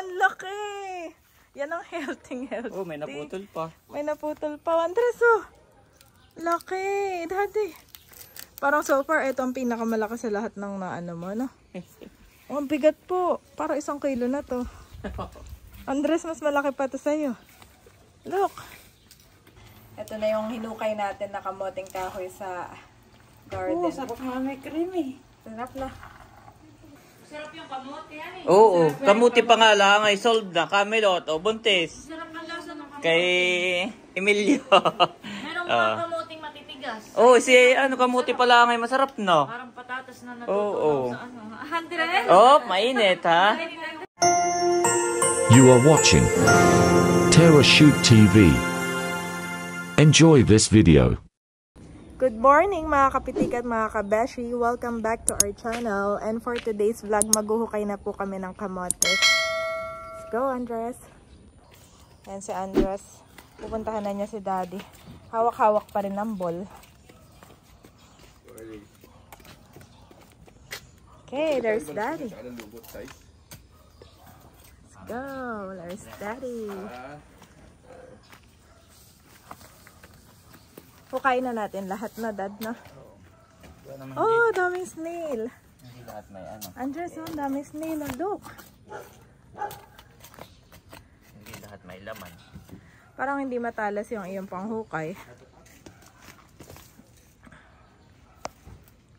Ang laki! Yan ang healthy. Oh, may naputol pa. May naputol pa. Andres, oh. Laki, daddy. Parang so far, ito ang pinakamalaki sa lahat ng naano mo, no? Oh, ang bigat po. Para 1 kilo na to. Andres, mas malaki pa to sa'yo. Look. Ito na yung hinukay natin na kamoting kahoy sa garden. Oo, sarap nga may cream eh. Sarap na. Sarap yung kamote yan eh. Oo, kamuti pa nga lang ay sold na. Camelot o buntis. Sarap ang lasa ng kamote. Kay Emilio. Merong mga kamoting matitigas. Oh, si kamuti pa lang ay masarap, no? Parang patatas na Oo. natutunaw sa ano. 100? Oh, mainit, ha? You are watching Terra Shoot TV. Enjoy this video. Good morning mga kapitik at mga kabeshi. Welcome back to our channel. And for today's vlog, maghuhukay na po kami ng kamote. Let's go, Andres. Ayan si Andres. Pupuntahan na niya si Daddy. Hawak-hawak pa rin ang ball. Okay, there's Daddy. Let's go. There's Daddy. Hukayin na natin lahat na, Dad, no? Oh, daming snail. Hindi lahat may ano. Andres, oh, daming snail. Oh, look. Hindi lahat may laman. Parang hindi matalas yung iyong panghukay.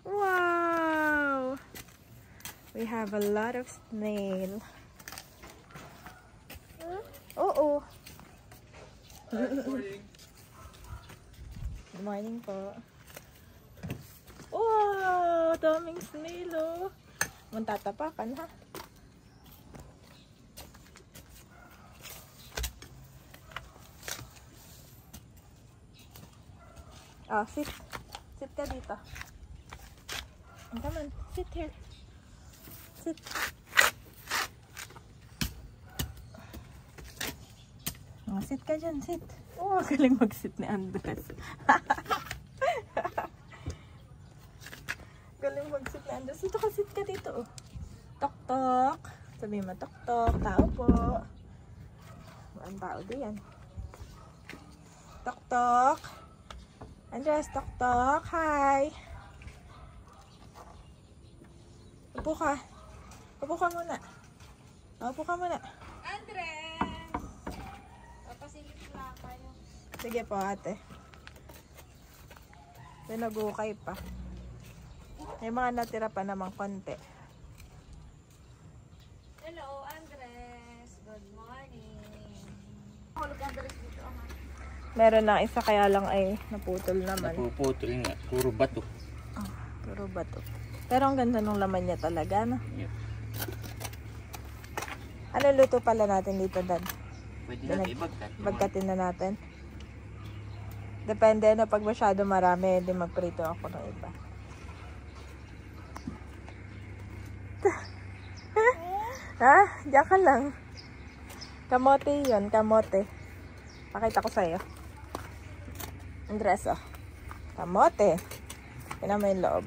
Wow! We have a lot of snail. Oo. Good morning po. Wow! Daming snail, oh. Magtatapakan, ha? Oh, sit. Sit ka dito. Come on, sit here. Sit. Oh, sit ka dyan, sit. Oh, galing mag-sit ni Andres. Galing mag-sit ni Andres. Dito ka, sit ka dito, oh. Tok-tok. Sabi mo, tok-tok. Tao po. Ang tao diyan. Tok-tok. Andres, tok-tok. Hi. Upo ka. Upo ka muna. Upo ka muna. Andres! Papasilip lang kayo. Sige po, ate. May nag-ukay pa. May mga natira pa namang konti. Hello, Andres. Good morning. Hulog Andres dito, ha? Meron na isa kaya lang ay naputol naman. Napuputol nga. Puro bato. Oh, puro bato. Pero ang ganda ng laman niya talaga, no? Yep. Ano luto pala natin dito, Dad? Pwede natin ibagkat. Bagkatin na natin. Depende na pag masyado marami, di magprito ako ng iba. Ha? Diyan ka lang. Kamote yun, kamote. Pakita ko sa'yo. Andres, oh. Kamote. Tignan mo yung loob.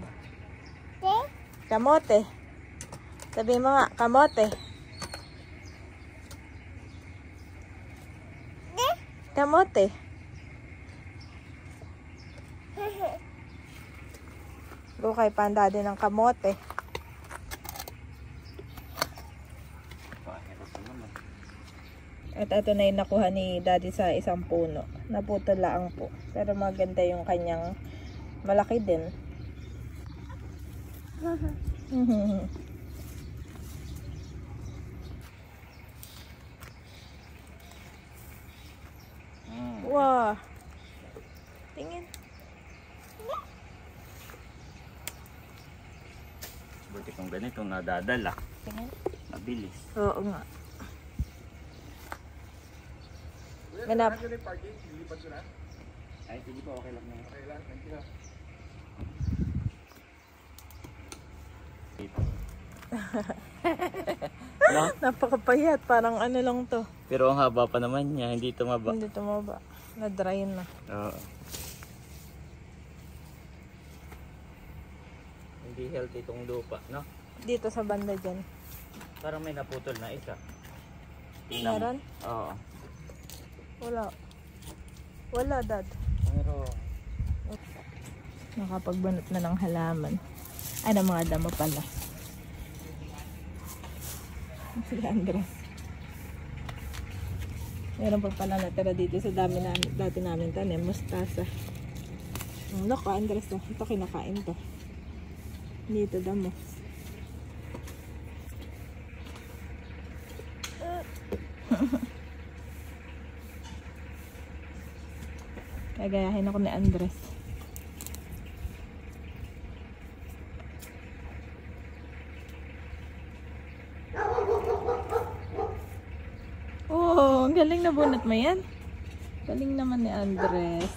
Kamote. Sabi mo nga, kamote. Kamote. Lukay panda din ng kamote. At ito na yung nakuha ni Daddy sa isang puno. Naputol lang po. Pero maganda yung kanyang malaki din. Wow. Tingin. Buti kung ganito nadadala. Tingin. Mabilis. Oo nga. Ganap. Ay, sige po. Okay lang. Okay lang. Thank you. No? Napakapayat. Parang ano lang to. Pero ang haba pa naman niya. Hindi tumaba. Hindi tumaba. Na-dry na. Oo. Hindi healthy itong lupa, no? Dito sa banda dyan. Parang may naputol na isa. Tingnan mo. Meron? Oo. Wala. Wala, Dad. Pero, Nakapagbunot na ng halaman. Ay, ng mga damo pala. Si Andres. Meron pa pala natira dito sa dami namin, dati namin tanim, mustasa. Look, Andres, ito kinakain to. Dito damo. Gagayahin ako ni Andres. Oh, ang galing na bunot mo yan. Galing naman ni Andres.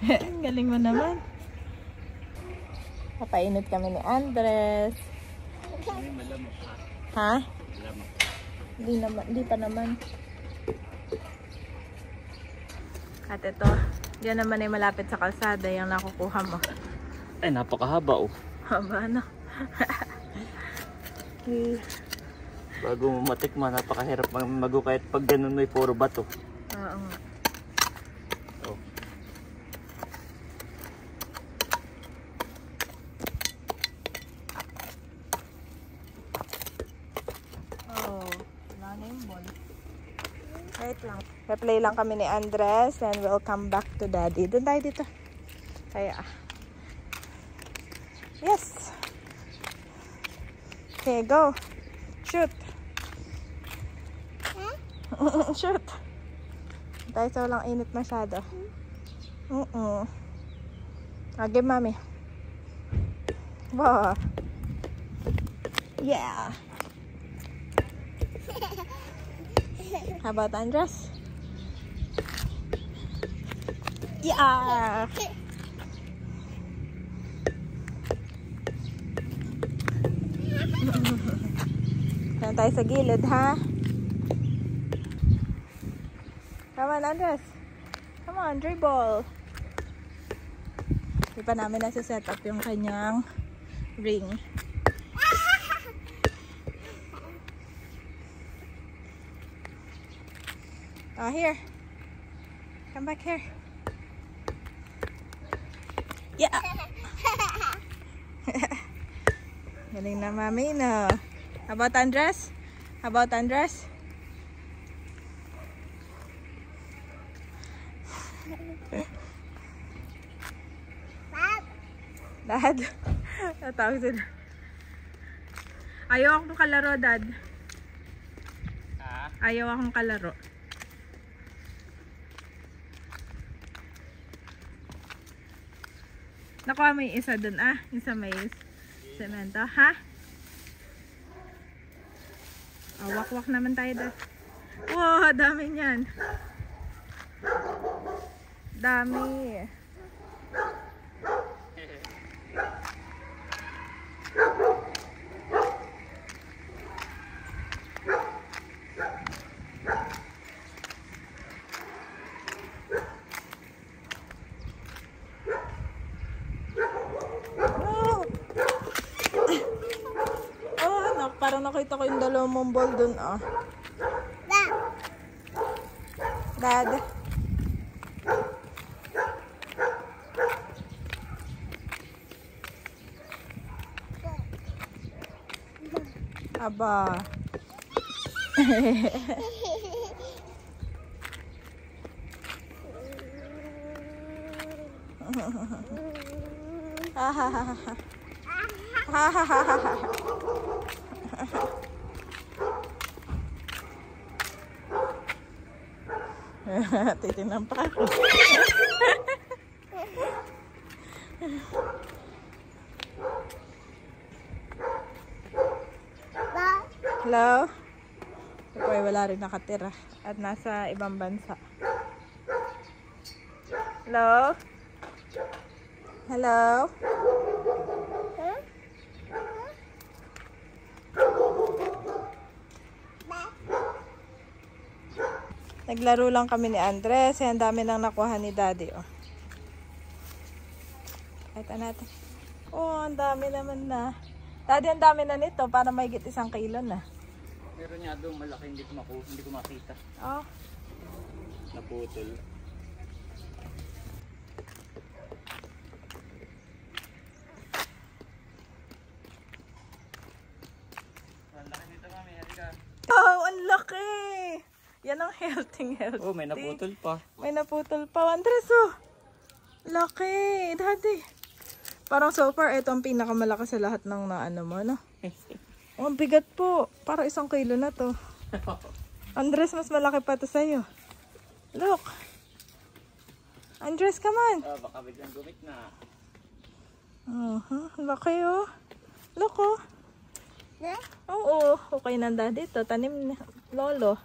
Ang galing mo naman. Papainit kami ni Andres. Ha? Hindi pa naman. At ito, yan naman ay malapit sa kalsada yung nakukuha mo. ay, napakahaba oh. Haba na. Bago mo matikman, napakahirap mago kahit pag ganun may puro bato. Oo nga. Oh. Oh, wala na yung ball. Wait lang. Replay lang kami ni Andres and we'll come back to Daddy. Doon tayo dito. Kaya. Yes. Okay, go. Shoot. Shoot. Tayo sa walang init masyado. Okay, mami. Wow. Yeah. How about Andres? Yeah. Saan tayo sa gilid, ha? Come on, Andres. Come on, dribble. Hindi pa namin nasa-set up yung kanyang ring. Oh, here. Come back here. Yeah. Galing na, mami, no? How about Andres? How about Andres? Dad? Natawag sila. Ayaw akong kalaro, Dad. Ayaw akong kalaro. Nakuha mo yung isa dun, yung sa may semento, ha? Wak-wak naman tayo dun. Wow, dami niyan. Dami. Parang nakita ko yung dalawang mong ball dun, Dad. Aba. Titignan pa ako. Hello? Ito ay wala rin nakatira at nasa ibang bansa. Hello? Hello? Naglaro lang kami ni Andres. Ang dami nang nakuha ni Daddy. Ito natin. Ang dami naman na. Daddy, ang dami na nito. Para may 1 kilo na. Meron nga doon malaki, hindi ko makita. Oh. Naputol. Ang laki nito, mami. Halika. Oh, ang laki! Yan ang healthy. Oh, may naputol pa. May naputol pa. Andres, oh. Laki, daddy. Parang so far, ito ang pinakamalaki sa lahat ng naano mo, no? Oh, ang bigat po. Parang 1 kilo na to. Andres, mas malaki pa to sa'yo. Look. Andres, come on. Baka biglang gumit na. Laki, oh. Look, oh. Yeah? Oo, okay na daddy to. Tanim ni Lolo.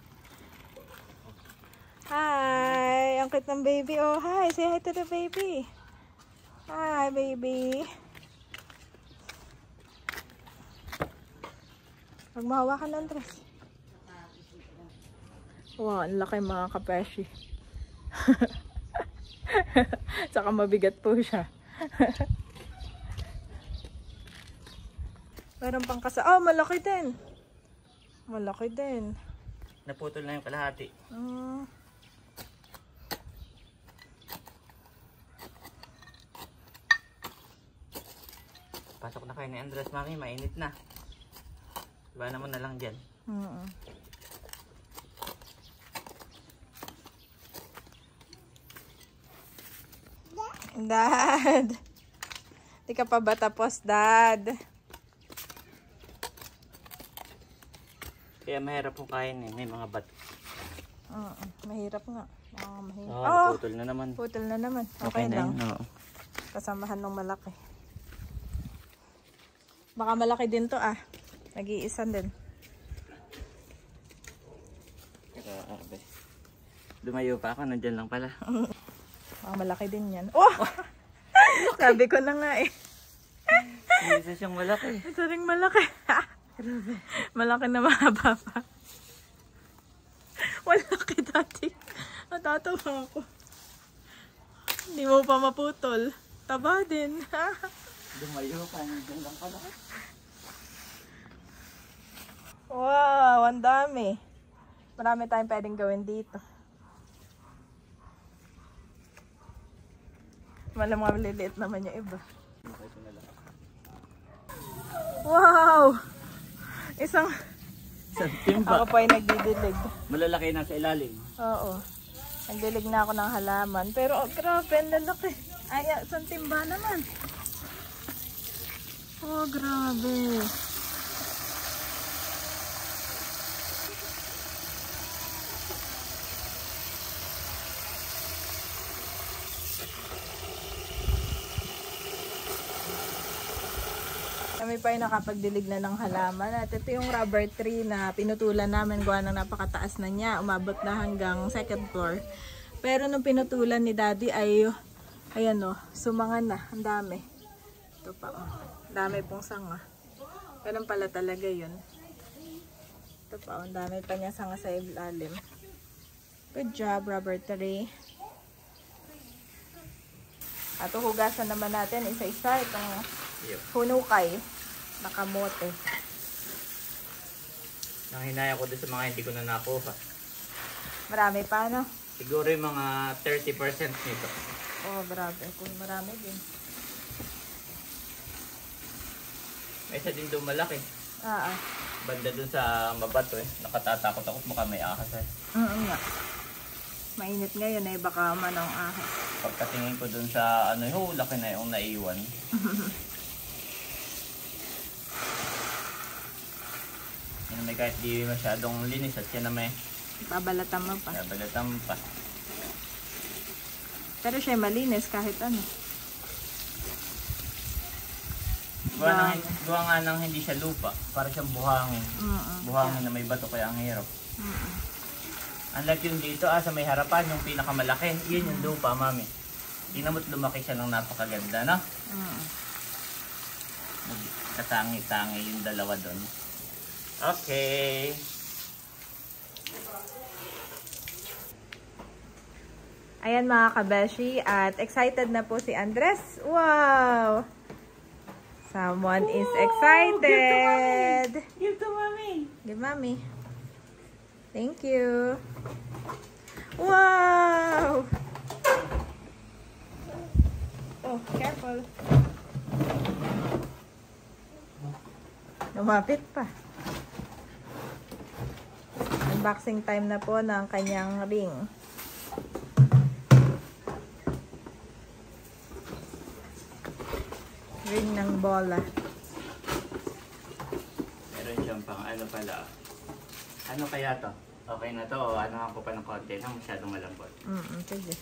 Hi! Ang cute ng baby. Oh, hi! Say hi to the baby. Hi, baby. Huwag mahawakan ng dress. Wow, ang laki mga kapeshi. Saka mabigat po siya. Meron pang oh, malaki din. Malaki din. Naputol na yung kalahati. Pasok na kayo ni Andres, mami. Mainit na. Iba naman na lang dyan. Dad. Di ka pa ba tapos, Dad? Kaya mahirap po kain eh. May mga bato. Mahirap nga. Mahirap. Naputol na naman. Putol na naman. Okay lang. Oo. Kasamahan ng malaki. Baka malaki din to ah. Nag-iisa din. Grabe. Lumayo pa ako. Nandyan lang pala. Baka malaki din yan. Oh! Sabi ko na nga eh. Isa siyang malaki. Ito rin malaki. Grabe. Malaki na mahaba pa. Malaki dati. Natatawa ako. Hindi mo pa maputol. Taba din. Lumayo pa. Nandyan lang pala. Wow, ang dami. Marami tayong pwedeng gawin dito. Malam mga maliliit naman yung iba. Wow! Isang timba. ako pa ay nagdidilig. Malalaki na sa ilalim. Oo. Nagdilig na ako ng halaman. Pero oh, grabe, ang lalaki. Ay, isang timba naman. Oh, grabe. Kami pa ay nakapagdilig na ng halaman. At ito yung rubber tree na pinutulan namin. Gawa ng napakataas na niya. Umabot na hanggang 2nd floor. Pero nung pinutulan ni Daddy ay, ayan o, sumangan na. Ang dami. Ito pa o. Dami pong sanga. Ganun pala talaga yun. Ito pa o. Ang dami pa niya sanga sa ilalim. Good job, rubber tree. At hugasan naman natin isa-isa itong hunukay. Nakamote. Nanghinaya ko doon sa mga hindi ko na nakuha. Marami pa, no? Siguro yung mga 30% nito. Oh, grabe. Kung marami din. May isa din doon malaki. Banda doon sa mabato eh. Nakatatakot ako baka may ahas eh. Nga. Mainit ngayon eh. Baka manong ahas. Pagkatingin ko doon sa ano yung laki na yung naiwan. Yan may kahit di masyadong linis at yan na may Babalatan mo pa. babalatan pa. Pero siya malinis kahit ano. Gawa nga nang hindi siya lupa. Para siyang buhangin. Buhangin na may bato kaya ang hirap. Unlike yung dito sa may harapan yung pinakamalaki. Yun yung lupa, mami. Tingnan mo't lumaki siya ng napakaganda, no? Katangi-tangi yung dalawa doon. Okay. Ayan mga kabeshi, at excited na po si Andres. Wow! Someone is excited. Give to mommy. Give mommy. Thank you. Wow! Oh, careful. Lumapit pa. Unboxing time na po ng kanyang ring. Ring ng bola. Meron siyang pang ano pala. Ano kaya to? Okay na to o ano ako pa ng konti na masyadong malambot. Sige.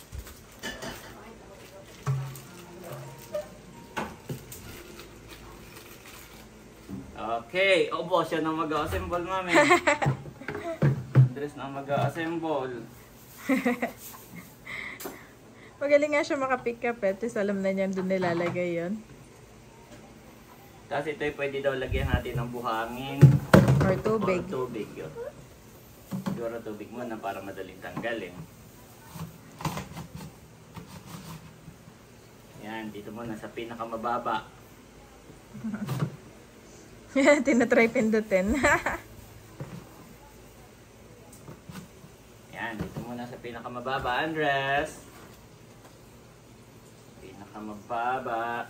Okay, boss siya na mag-assemble, mami. Dress na mag-assemble. Magaling nga siya makapick up eh. Tapos alam na niya doon nilalagay yun. Tapos ito pwede daw lagyan natin ng buhangin. Or tubig. Or tubig yun. Siguro tubig muna para madaling tanggalin. Yan, dito muna sa pinakamababa. Tinatry pindutin. Yan, dito muna sa pinakamababa, Andres. Pinakamababa.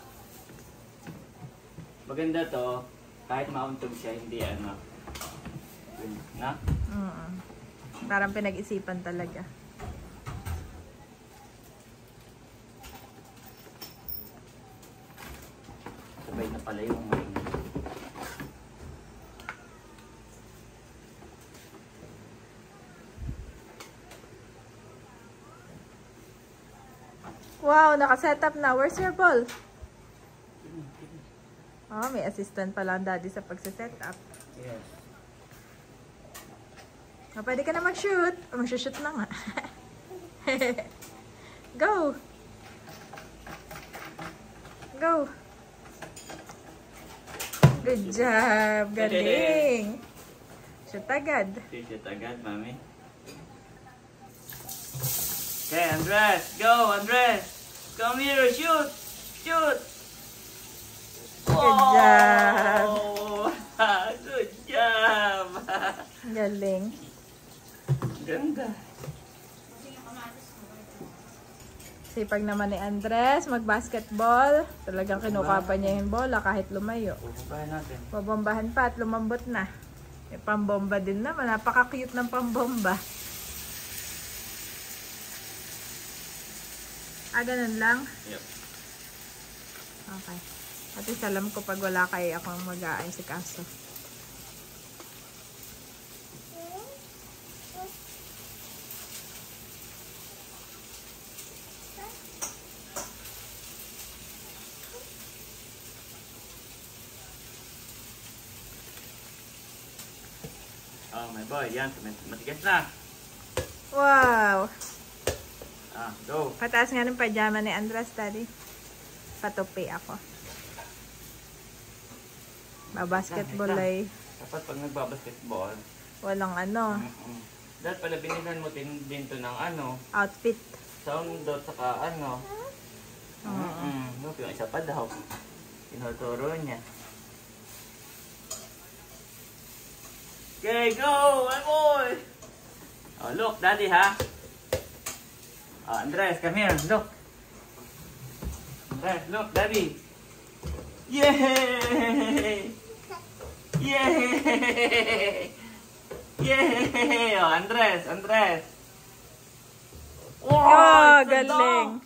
Maganda to, kahit mauntog siya, hindi ano. Na? Parang pinag-isipan talaga. Sabay na pala yung ring. Wow, naka-setup na. Where's your ball? Oh, may assistant pala ang daddy sa pagsa-setup. Yes. Oh, pwede ka na mag-shoot. Oh, mag-shoot na nga. Go! Go! Good job! Galing! Shoot agad. Shoot agad, mami. Okay, Andres! Go, Andres! Come here, shoot! Shoot! Good job! Good job! Galing. Ganda. Sipag naman ni Andres, mag-basketball. Talagang kinukuha pa niya yung bola kahit lumayo. Bubombahan natin. Babombahan pa at lumambot na. May pambomba din naman. Napaka-cute ng pambomba. Ganun lang? Yep. Okay. At least alam ko pag wala kayo akong mag-aayos si Kaso. Oh my boy, yan. Matigas na. Wow! Go. Pataas nga ng pajama ni Andres, daddy. Patupi ako. Basketball ay Dapat pag nagbabasketball, walang ano, dapat pala binilan mo din to ng ano, outfit. sound dot saka ano. Look, yung isa pa daw. Tinuturo niya. Okay, go! My boy! Oh, look, daddy ha? Oh, Andres, come here. Look. Andres, look, daddy. Yay! Yay! Yay! Oh, Andres, Andres. Oh, it's a galing. dog.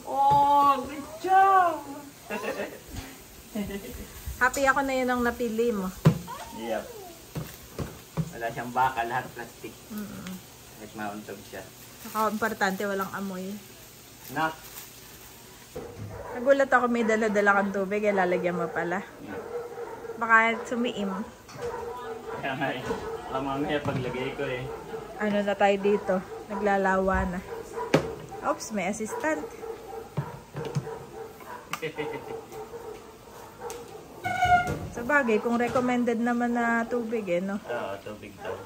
Oh, good job! Happy ako na yun ang napili mo. Yep. Wala siyang baka, lahat plastic. Kahit mauntog siya. Saka importante, walang amoy. Nak. Nagulat ako may dala-dala kang tubig, lalagyan mo pala. Baka sumiim. Kaya nga eh. Baka mamaya paglagay ko eh. Ano na tayo dito? Naglalawa na. Oops, may assistant. Sa bagay, kung recommended naman na tubig eh, no? Oo, tubig daw.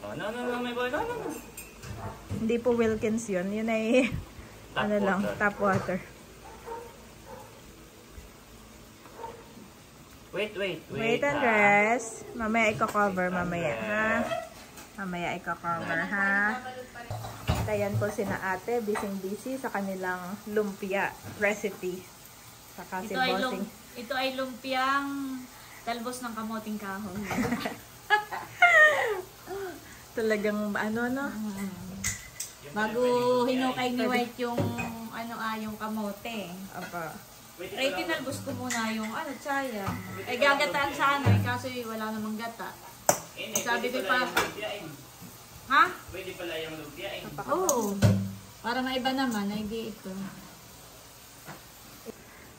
Oh, no, my boy, no. Hindi po Wilkins yun. Yun ay, Tap ano lang, water. tap water. Wait, Andres. Mamaya i-cover, mamaya, ha? Mamaya i-cover, ha? Ayan po sina ate, busy sa kanilang lumpia recipe. Saka si Bossing. Ito ay lumpiang talbos ng kamoting kahoy. Talagang ano, no? Bago hinukay ni White yung yung kamote. Apa. Ay, tinalbos ko muna yung tsaya. Eh, gagataan sana kaso wala namang gata. Sabi ko pa, ha? Pwede pala yung lumpia. Oo. Para maiba naman, ay di ito.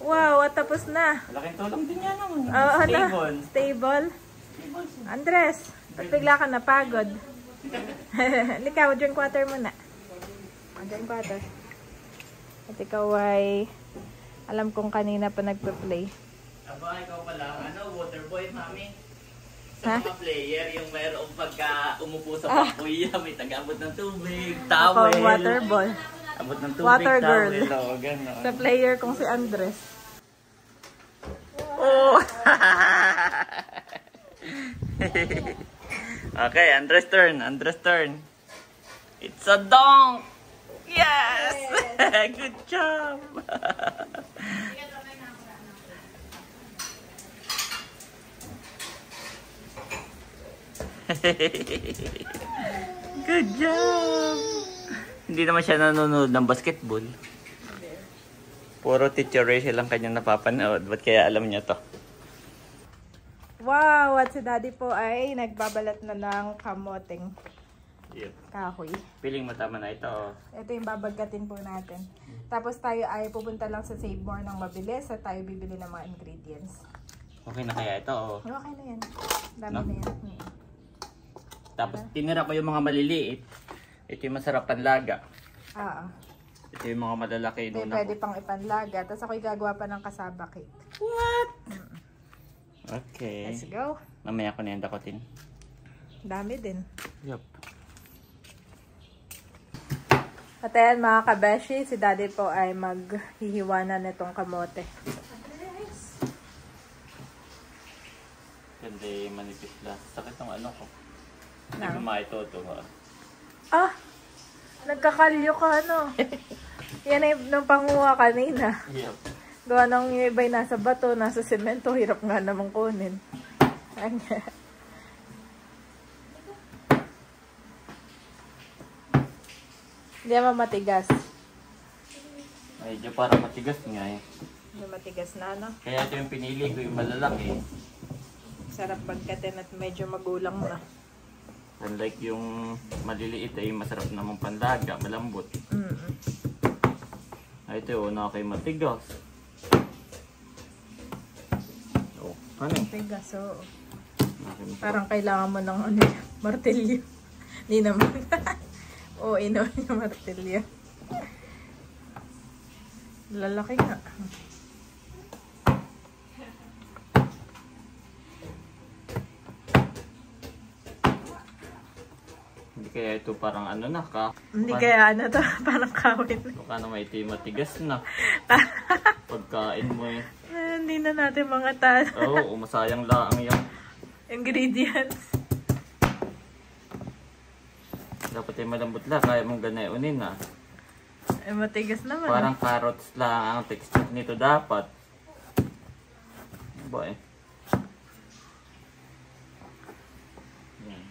Wow, at tapos na. Malaking tulong din yan naman. Stable. Stable. Andres, pag bigla ka napagod. Likaw, drink water muna. Drink water. At ikaw ay, alam kong kanina pa nagpa-play. Aba, ikaw pala, water boy, mami. Ha? Sa mga player, yung mayroong pagka umupo sa pakuya, may taga-abot ng tubig, towel. Ako, water ball. Abot ng tubig, Water girl. towel. O, gano'n. Sa player kong si Andres. Oh! Okay, Andres turn. It's a dunk! Yes! Good job! Good job! Hindi naman siya nanonood ng basketball. Puro Teacher Rachel lang kanya napapanood. Ba't kaya alam niya to? Wow! At si Daddy po ay nagbabalat na ng kamoteng kahoy. Feeling mo tama na ito. Ito yung babagkatin po natin. Tapos tayo ay pupunta lang sa Save More ng mabilis at tayo bibili ng mga ingredients. Okay na kaya ito? Okay na yan. Dami No? na yan. Tapos tinira ko yung mga maliliit. Ito yung masarap panlaga. Oo. Ito yung mga malalaki. May pwede pang ipanlaga. Tapos ako'y gagawa pa ng kasaba cake. What? Okay. Let's go. Mamaya ko na yung dakotin. Dami din. Yup. At ayan mga kabeshi, si Daddy po ay maghihiwa na nitong kamote. Ganda yung manipis lang. Sakit ng ano ko. Hindi ko maitoto. Ah! Nagkakalyo ka, ano? Yan ay nung panguha kanina. Yup. Gawa ng yung iba'y nasa bato, nasa semento, hirap nga namang kunin. Hindi naman matigas. Medyo parang matigas nga eh. Hindi matigas na, no? Kaya ito yung pinili ko, yung malalaki. Sarap pagkatin at medyo magulang na. Unlike yung maliliit ay masarap namang panlaga, malambot. Ay ito yung una kay matigas. Oh, ano? Matigas, oo. Parang kailangan mo ng ano, martilyo. Hindi naman. Oo, inuwi yung martilyo. Lalaki nga. Hindi kaya ito parang ano na ka. Hindi kaya ano to, parang kawin. Baka naman ito yung matigas na. Pagkain mo eh. Hindi na natin mga tan. Oo, masayang lang yung ingredients. dapat ay malambot lang. Kaya mong ganayunin na. Eh, matigas naman. Parang carrots lang ang texture nito dapat. Ba eh. Yan.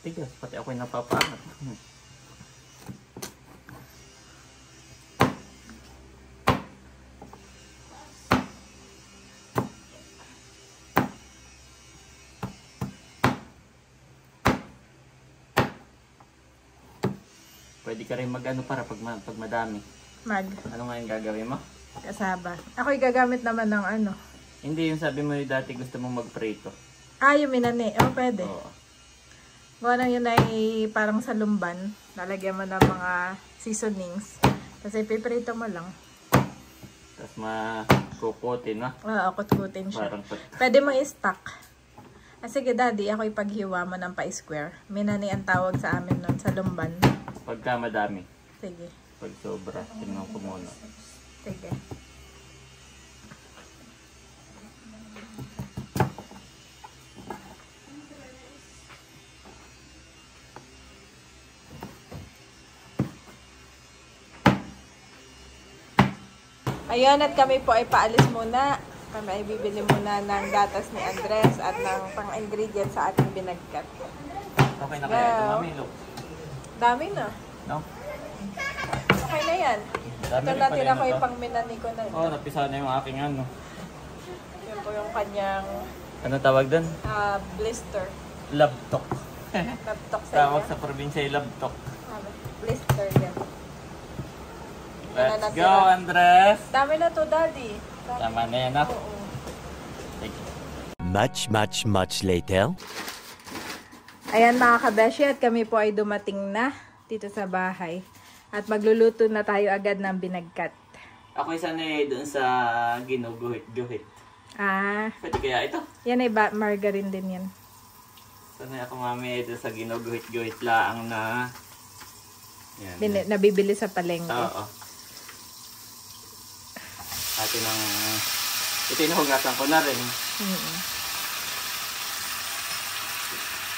Tigas, pati ako'y napapangat. Pwede ka rin mag-ano para pag madami. Ano nga yung gagawin mo? Kasaba. Ako'y gagamit naman ng ano. Hindi yung sabi mo yung dati gusto mong mag-prito. Ah, yung minani. Oh, pwede. Oo. Gawa na yun ay parang sa lumban. Lalagyan mo ng mga seasonings. Kasi piprito mo lang. Tapos makukutin na. Oo, kutkutin siya. Parang Pwede mo i-stack. Ah, sige daddy, ako ipaghiwa mo ng pa-square. Minani ang tawag sa amin nun sa lumban. pagka madami. Sige. Pag sobra, tingnan ko muna. Sige. Ayun, at kami po ay paalis muna. Kami ay bibili muna ng gatas ni Andres at ng pang-ingredient sa ating binagkat. Okay na kaya ito, Mami, look. Dami na. No? Okay na yan. Dami Ito rin natira pala ko yun, yung no? pang-minani ko na. Oo, napisa na yung aking ano. Yun po yung kanyang Ano tawag doon? blister. Labtok. Laptok sa Tawag inyo. sa probinsya ay labtok. Blister yan. Let's na go, natira. Andres! Dami na to, Daddy. Dami. Tama na yan, ha? Oo. Thank you. Much later. Ayan mga kabeshi, at kami po ay dumating na dito sa bahay. At magluluto na tayo agad ng binagkat. Ako isa na doon sa ginuguhit-guhit. Ah, Pwede kaya ito? yan ay margarine din yan. Sanay ako, Mami, doon sa ginuguhit-guhit laang na... Yan. Nabibili sa palengke. Oo. Atin ang... Ito inuhugasan ko na rin.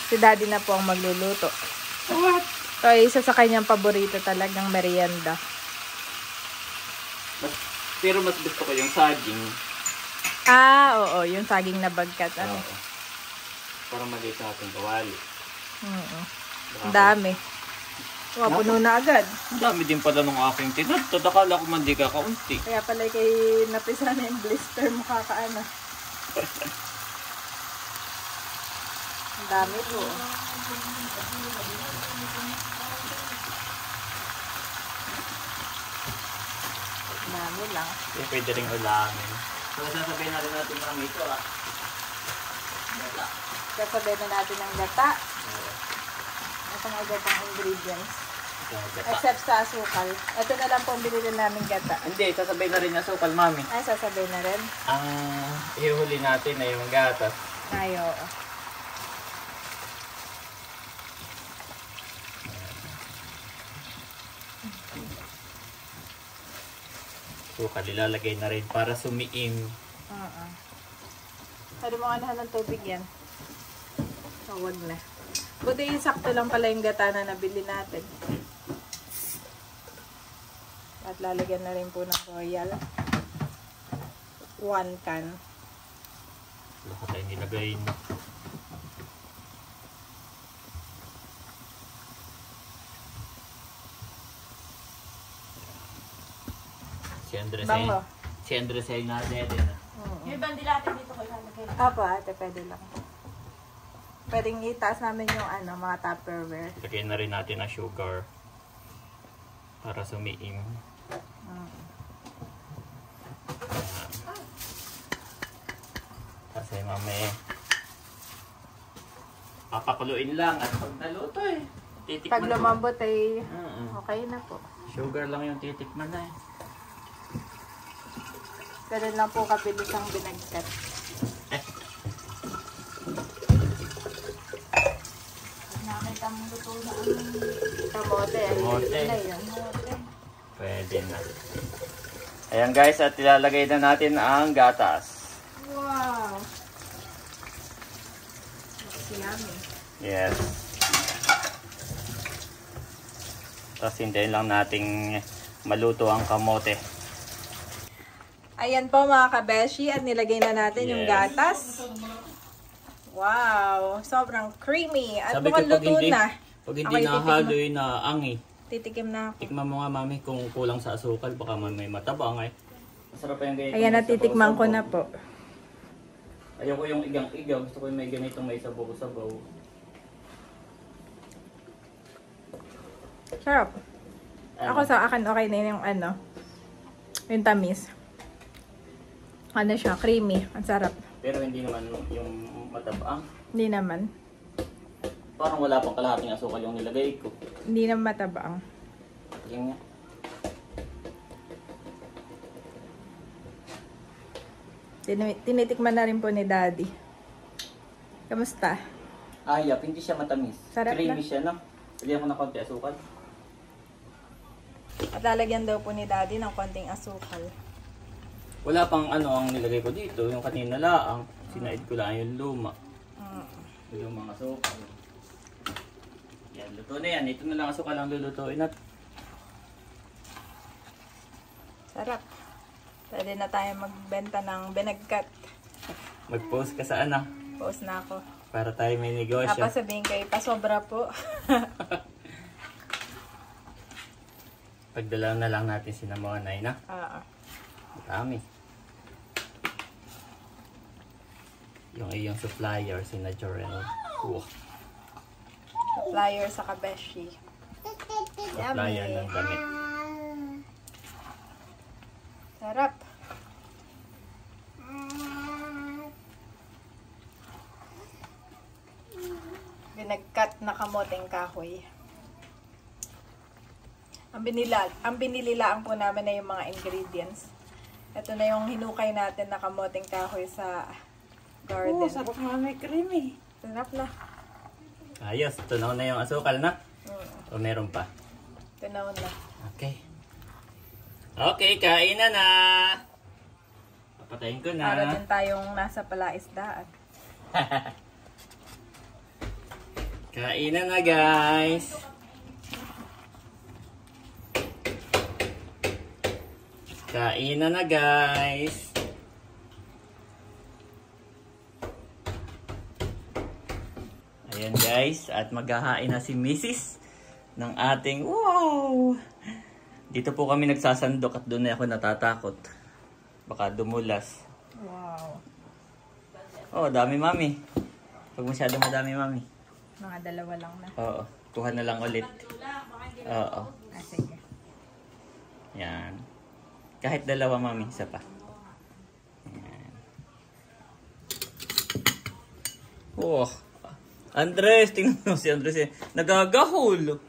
Si Daddy na po ang magluluto. What? Ito ay isa sa kanyang paborito talagang merienda. Pero mas gusto ko yung saging. Ah, oo. Yung saging na bagkat. Ano? Oo. Para maliit sa ating kawali. Oo. Ang dami. Wow, puno na agad. Ang dami din pala ng aking tinatad. Akala ko man di ka kaunti. Kaya pala kay napisa na yung blister mo kakaano. Ang dami po. Ang dami lang. Kaya pwede rin ulamin. So, sasabihin natin natin ang ito, ah. Gata. Kasabay na natin ang gata. At ang agad ang ingredients. Gata. Except sa asukal. Ito na lang po ang binili namin gata. Hindi, sasabay na rin yung sukal, Mami. Ay, sasabay na rin. Ang ihuli natin ay yung gatas. Ay, oo. Sukal, ilalagay na rin para sumiim. Oo. Pwede mo anahan ng tubig yan. So, wag na. Buti yung sakto lang pala yung gata na nabili natin. At lalagyan na rin po ng royal. 1 can. Lahat tayo nilagay na. Si Andres ay... Bango. Si Andres ay na-dead na. Yung bandilate dito ko ilalagay. Apo, ate, pwede lang. Pwedeng itaas namin yung mga Tupperware. Lagay na rin natin ang sugar para sumiim. Kasi mamaya papakuluin lang at pag naluto titikman Pag lumambot ay ko. okay na po. Sugar lang yung titikman na Ganun lang po kabilis ang binagkat. Nakita mo luto na Kamote. Ay, Kamote. yun na yun. Pwede na. Ayan guys, at ilalagay na natin ang gatas. Wow! Yummy. Yes. Tapos hintayin lang nating maluto ang kamote. Ayan po mga kabeshi, at nilagay na natin yung Yes. gatas. Wow! Sobrang creamy. At Sabi ko, mukhang luto na. pag hindi Okay, nahalo na angi, Titikim na ako. tikman mo nga mami kung kulang sa asukal, baka man may matabang ay. Masarap pa yung ganito. Ayan, may natitikman ko sabaw-sabaw. na po. Ayoko yung igang-igaw, gusto ko yung may ganitong may sabaw-sabaw. Sarap. Ano? Ako sa akin okay na yung yung tamis. Ano siya, creamy. Ang sarap. Pero hindi naman yung matabang. Hindi naman. Parang wala pang kalahating asukal yung nilagay ko. Hindi naman matabaang. Yung nga. Tinitikman na rin po ni Daddy. Kamusta? Ayap, hindi siya matamis. Sarap Creamy na. siya, no? Lagyan ko ng konti asukal. At lalagyan daw po ni Daddy ng konting asukal. Wala pang ano ang nilagay ko dito. Yung kanina laang. Sinaid ko lang yung luma. Yung mga asukal. Yan, luto na yan. Ito na lang asukal ang lulutuin at Sarap. Pwede na tayo magbenta ng binagkat. mag-post ka sa ano. Post na ako. Para tayo may negosyo. Tapos sabihin kayo, pasobra po. Pagdala na lang natin si Namonay na. Oo. Dami. Yung iyong supplier, si na Jorel. Supplier sa Kabeshi. Supplier ng damit. Sarap. Binagkat na kamoteng kahoy. Ang binililaan po namin na yung mga ingredients. Ito na yung hinukay natin na kamoteng kahoy sa garden. Sarap nga may creamy. Sarap na. Ayos, tunaw na yung asukal na. O meron pa? Tunaw na. Okay. Okay, kainan na. Papatayin ko na. Para din tayong nasa palaisdaan. Kainan na, guys. Kainan na, guys. Ayan, guys. At maghahain na si Mrs. ng ating wow! Dito po kami nagsasandok at doon na ako natatakot. Baka dumulas. Wow. Oh, dami, mami. Pag masyado madami, mami. Mga dalawa lang na. Oo. Kuha na lang ulit. Oo. Sige. Yan. Kahit dalawa, mami. Isa pa. Yan. Oh. Andres. Tingnan mo si Andres. Nagagahol.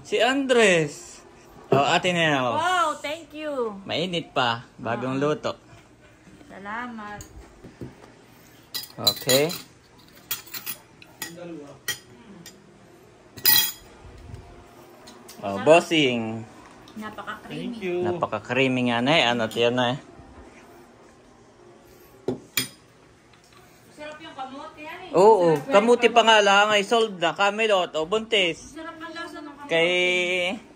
Si Andres. Oh, ate na yan. Oh. Wow, thank you. Mainit pa. Bagong luto. Salamat. Okay. Oh, bossing. Napaka-creamy. Napaka-creamy nga na eh. Ano tiyan na eh. Sarap yung kamote yan eh. Oo, kamuti pa nga lang ay sold na. Camelot o buntis. Sarap ang lasa ng kamote. Kay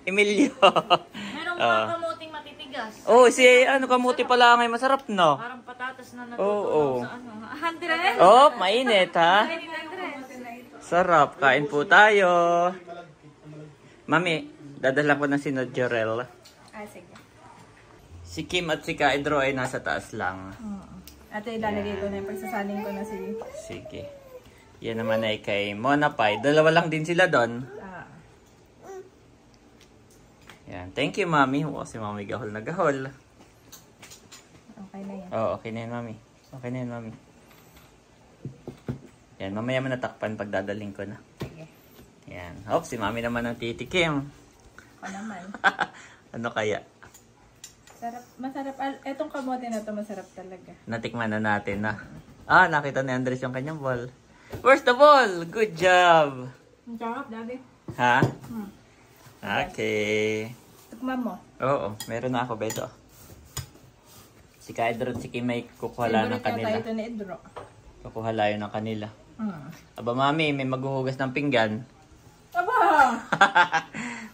Emilio. Merong mga kamoting matitigas. Oh, si ano kamuti pa lang ay masarap no. Parang patatas na Oo. natutunaw sa ano. Andres? Oh, mainit ha. Andres. Sarap. Kain po tayo. Mami, dadala ko na si Jorel. Sige. Si Kim at si Kaedro ay nasa taas lang. At ilalagay ko na yung pagsasaling ko na si... Sige. Yan naman ay kay Mona Pai. Dalawa lang din sila doon. Yan. Thank you, Mami. Oh, si Mami gahol na gahol. Okay na yan. Oo, okay na yan, Mami. Okay na yan, Mami. Yan, mamaya mo natakpan pag dadaling ko na. Sige. Yan. Hop, si Mami naman ang titikim. Ako naman. Ano kaya? Sarap. Masarap. Etong kamote na to masarap talaga. Natikman na natin na. Ah, nakita ni Andres yung kanyang ball. Where's the ball? Good job! Ang sarap, Daddy. Ha? Okay. Tikman mo. Oo, meron na ako, Beto. Si Kaedro at si Kim ay kukuha lang ng kanila. Ito ni Edro. Kukuha layo ng kanila. Aba, Mami, may maghuhugas ng pinggan. Aba!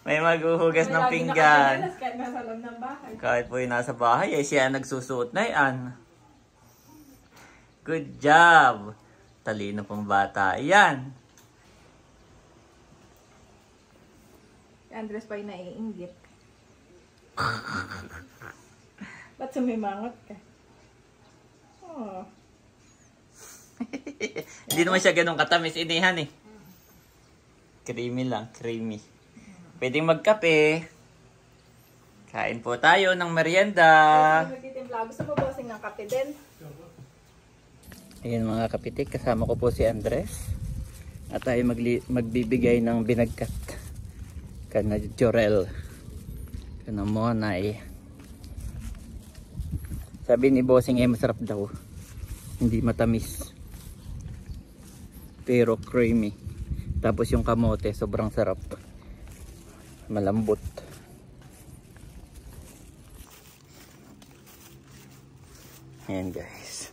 May maghuhugas ng pinggan. Kahit nasa loob ng bahay. Kahit po yung nasa bahay, ay siya nagsusuot na yan. Good job! Talino pong bata. Yan! Si Andres pa yung naiinggit. Ba't sumimangot ka? Oh. Hindi naman siya ganun katamis inihan eh. Creamy lang, creamy. Pwedeng magkape. Kain po tayo ng merienda. Magtitimpla. Gusto mo bossing ng kape din? Ayan mga kapitik, kasama ko po si Andres. At tayo magbibigay ng binagkat. Kana Jorel. Kana Monay. Sabi ni Bossing ay masarap daw. Hindi matamis. Pero creamy. Tapos yung kamote sobrang sarap. Malambot. Ayan guys.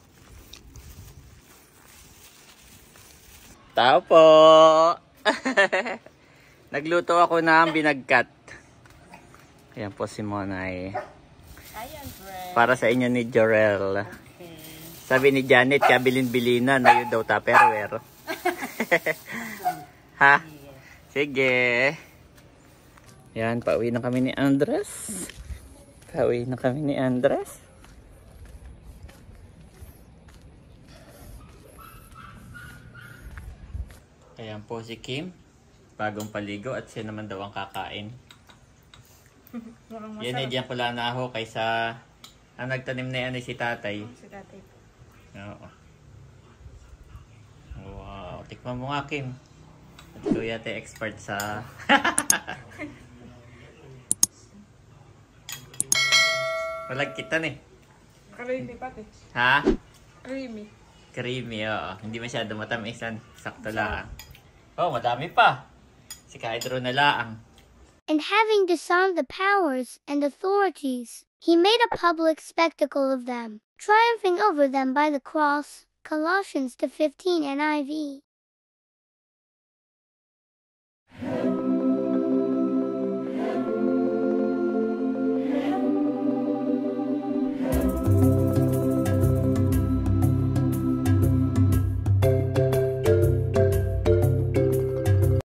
Tao po! Nagluto ako ng binagkat. Ayan po si Monay. Para sa inyo ni Jorel. Sabi ni Janet, kabilin-bilinan na yun daw Tupperware. Ha? Sige. Yan, pauwi na kami ni Andres. Pauwi na kami ni Andres. Ayan po si Kim. Bagong paligo at siya naman daw ang kakain. Yan eh, diyan ko lang na ako kaysa ang nagtanim na yan ay si tatay. Si tatay. Oo. Wow, tikman mo nga Kim. At ikaw yata expert sa... Malagkitan eh. Creamy pati. Ha? Creamy. Creamy, oo. Hindi masyado matamisan. Sakto lang. Oh, madami pa. Si kahit ro na laang. And having disarmed the powers and authorities, he made a public spectacle of them, triumphing over them by the cross. Colossians 2:15 NIV.